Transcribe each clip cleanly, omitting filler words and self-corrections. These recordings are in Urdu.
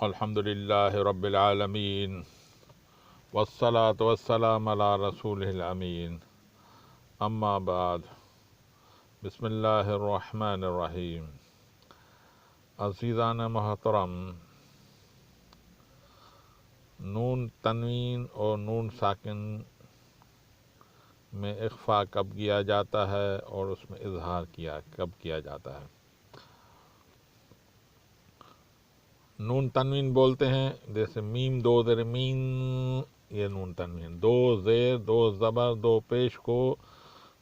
الحمد للہ رب العالمین والصلاة والسلام علی رسولہ الامین اما بعد بسم اللہ الرحمن الرحیم۔ عزیزان محترم، نون تنوین اور نون ساکن میں اخفا کب کیا جاتا ہے اور اس میں اظہار کب کیا جاتا ہے؟ نون تنوین بولتے ہیں، جیسے میم دو زیر مین، یہ نون تنوین، دو زیر دو زبر دو پیش کو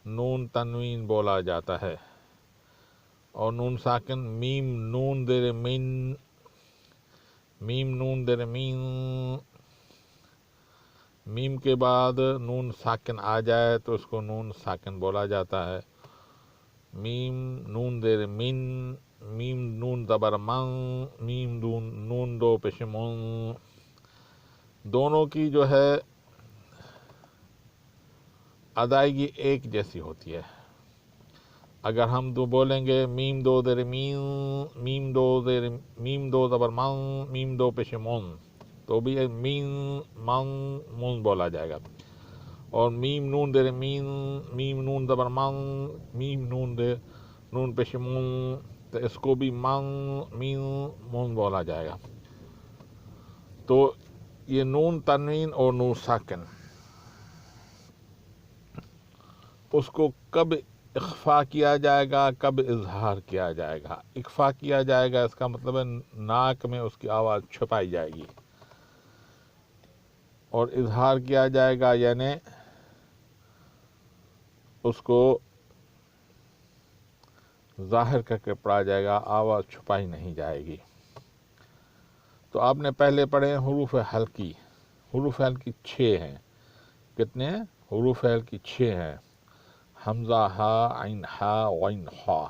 نون تنوین بولا جاتا ہے۔ اور نون ساکن میم نون زیر مین، میم نون زیر مین، میم کے بعد نون ساکن آ جائے تو اس کو نون ساکن بولا جاتا ہے۔ میم نون زیر مین، میم نون زبر من، میم نون دو پیش من، دونوں کی جو ہے ادائیگی ایک جیسی ہوتی ہے۔ اگر ہم بولیں گے میم دو زیر مین، میم دو زبر من، میم دو پیش من، تو بھی مین من من بولا جائے گا۔ اور میم نون زیر مین، میم نون زبر من، میم نون پیش من، تو اس کو بھی من مین من بولا جائے گا۔ تو یہ نون تنوین اور نون ساکن، اس کو کب اخفا کیا جائے گا، کب اظہار کیا جائے گا؟ اخفا کیا جائے گا اس کا مطلب ہے ناک میں اس کی آواز چھپائی جائے گی، اور اظہار کیا جائے گا یعنی اس کو ظاہر کر کے پڑھا جائے گا، آواز چھپائی نہیں جائے گی۔ تو آپ نے پہلے پڑھے حروف ہلکی، حروف ہلکی 6 ہیں۔ کتنے ہیں؟ حروف ہلکی 6 ہیں۔ حمزہ ہا عین ہا غین خا،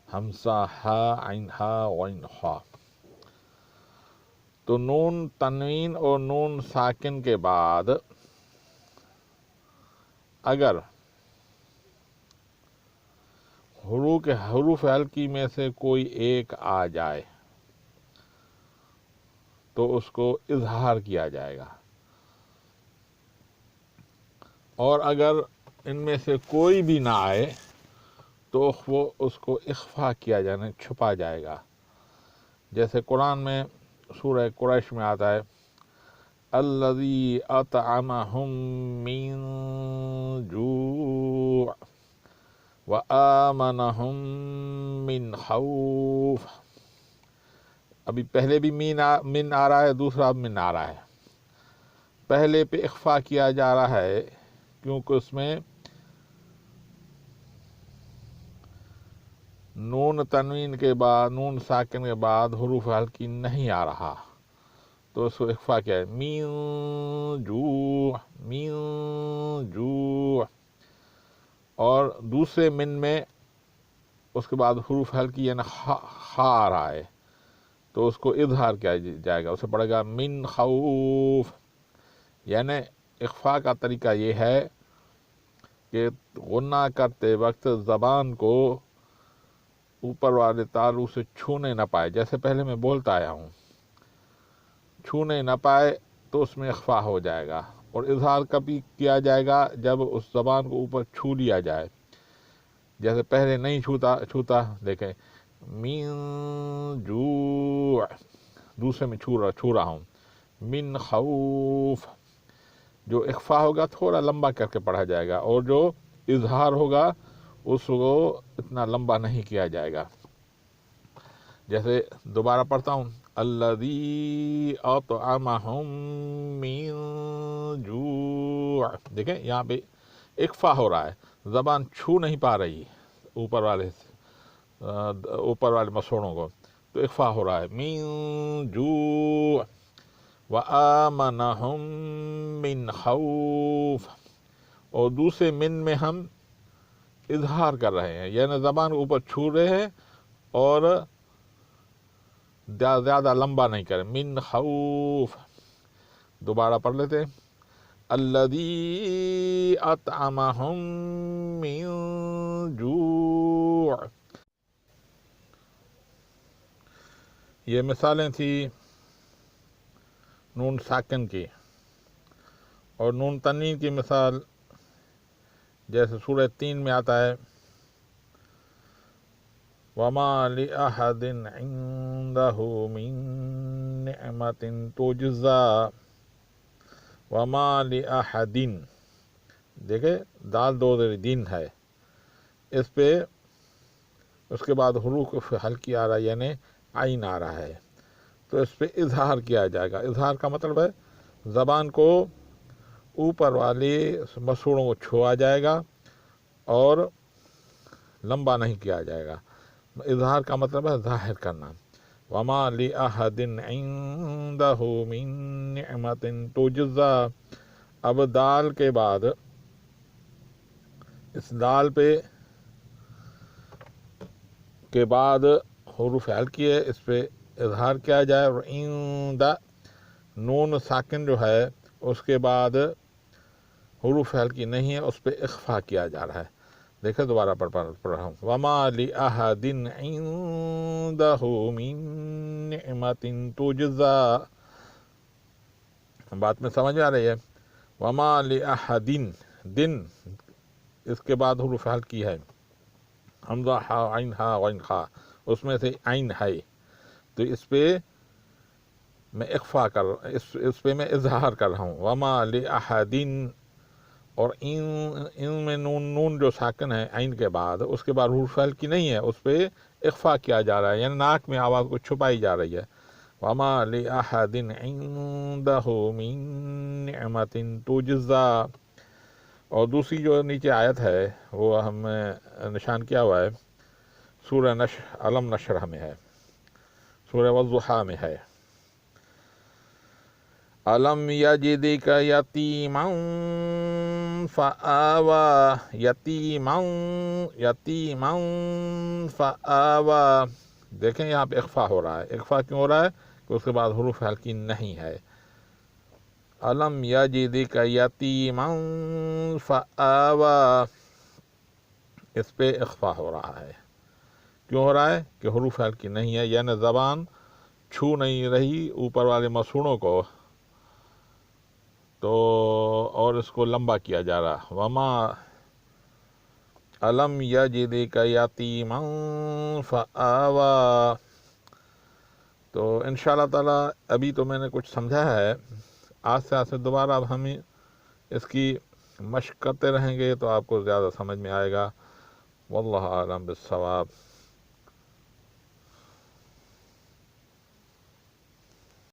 حمزہ ہا عین ہا غین خا۔ تو نون تنوین اور نون ساکن کے بعد اگر حروف ہلکی میں سے کوئی ایک آ جائے تو اس کو اظہار کیا جائے گا، اور اگر ان میں سے کوئی بھی نہ آئے تو وہ اس کو اخفا کیا جانا، چھپا جائے گا۔ جیسے قرآن میں سورہ قریش میں آتا ہے الذی اطعمہم من جوع وآمنہم من خوف۔ ابھی پہلے بھی من آ رہا ہے، دوسرا من آ رہا ہے۔ پہلے پہ اخفا کیا جا رہا ہے کیونکہ اس میں نون تنوین کے بعد، نون ساکن کے بعد حروف ہلکی نہیں آ رہا، تو اس کو اخفا کیا ہے، من جوع، من جوع۔ اور دوسرے من میں اس کے بعد حروف ہلکی یعنی خا آ رہا ہے، تو اس کو اظہار کیا جائے گا، اسے پڑھے گا من خوف۔ یعنی اخفا کا طریقہ یہ ہے کہ غنہ کرتے وقت زبان کو اوپر والے تالو سے چھونے نہ پائے، جیسے پہلے میں بولتا آیا ہوں، چھونے نہ پائے تو اس میں اخفا ہو جائے گا۔ اور اظہار کبھی کیا جائے گا جب اس زبان کو اوپر چھو لیا جائے، جیسے پہلے نہیں چھوتا، دیکھیں من جوع، دوسرے میں چھو رہا ہوں، من خوف۔ جو اخفا ہوگا تھوڑا لمبا کر کے پڑھا جائے گا، اور جو اظہار ہوگا اس کو اتنا لمبا نہیں کیا جائے گا۔ جیسے دوبارہ پڑھتا ہوں الذی اطعمہم من جوع، دیکھیں یہاں پہ اخفا ہو رہا ہے، زبان چھو نہیں پا رہی اوپر والے مسوڑوں کو، تو اخفا ہو رہا ہے من جوع وآمنہم من خوف۔ اور دوسرے من میں ہم اظہار کر رہے ہیں، یعنی زبان کو اوپر چھو رہے ہیں اور زیادہ لمبا نہیں کریں، من خوف۔ دوبارہ پڑھ لیتے ہیں الذی اطعمہم من جوع۔ یہ مثالیں تھی نون ساکن کی، اور نون تنوین کی مثال جیسے سورہ 3 میں آتا ہے وَمَا لِأَحَدٍ عِندَهُ مِن نِعْمَةٍ تُجْزَى وَمَا لِأَحَدٍ، دیکھیں دال دو دن ہے، اس پہ اس کے بعد حروف حلقی آ رہا ہے یعنی عین آ رہا ہے، تو اس پہ اظہار کیا جائے گا۔ اظہار کا مطلب ہے زبان کو اوپر والے مسوڑوں کو چھوا جائے گا اور لمبا نہیں کیا جائے گا۔ اظہار کا مطلب ہے ظاہر کرنا۔ وَمَا لِأَحَدٍ عِندَهُ مِن نِعْمَةٍ تُجْزَى، اب دال کے بعد اس دال پہ کے بعد حروف حلقی ہے، اس پہ اظہار کیا جائے، اور عند نون ساکن جو ہے اس کے بعد حروف حلقی نہیں ہے، اس پہ اخفا کیا جا رہا ہے۔ دیکھیں دوبارہ پڑھ رہا ہوں وَمَا لِأَحَدٍ عِندَهُ مِن نِعْمَةٍ تُجْزَى، بات میں سمجھ آ رہی ہے؟ وَمَا لِأَحَدٍ، دن اس کے بعد حروف حلقی ہے، حمزہ ہا عین ہا غین خا، اس میں سے عین ہے، تو اس پہ میں اخفا اس پہ میں اظہار کر رہا ہوں۔ وَمَا لِأَحَدٍ، اور ان میں نون جو ساکن ہے عین کے بعد، اس کے بعد حروف حلقی نہیں ہے، اس پہ اخفا کیا جا رہا ہے، یعنی ناک میں آواز کو چھپائی جا رہی ہے۔ وَمَا لِأَحَدٍ عِندَهُ مِن نِعْمَةٍ تُجْزَى، اور دوسری جو نیچے آیت ہے وہ ہم نشان کیا ہوا ہے، سورہ علم نشرح میں ہے، سورہ والضحیٰ میں ہے، علم یجدک یتیما فآوا، یتیما فآوا، دیکھیں یہاں پہ اخفا ہو رہا ہے۔ اخفا کیوں ہو رہا ہے؟ کہ اس کے بعد حروف حلقی نہیں ہے۔ علم یجدک یتیما فآوا، اس پہ اخفا ہو رہا ہے۔ کیوں ہو رہا ہے؟ کہ حروف حلقی نہیں ہے، یعنی زبان چھو نہیں رہی اوپر والے مسوڑوں کو، تو اور اس کو لمبا کیا جا رہا۔ وما علم یجدک یتیما فآوا، تو انشاءاللہ تعالی ابھی تو میں نے کچھ سمجھا ہے، آہستہ آہستہ دوبارہ اب ہم اس کی مشق کرتے رہیں گے تو آپ کو زیادہ سمجھ میں آئے گا۔ واللہ اعلم بالصواب۔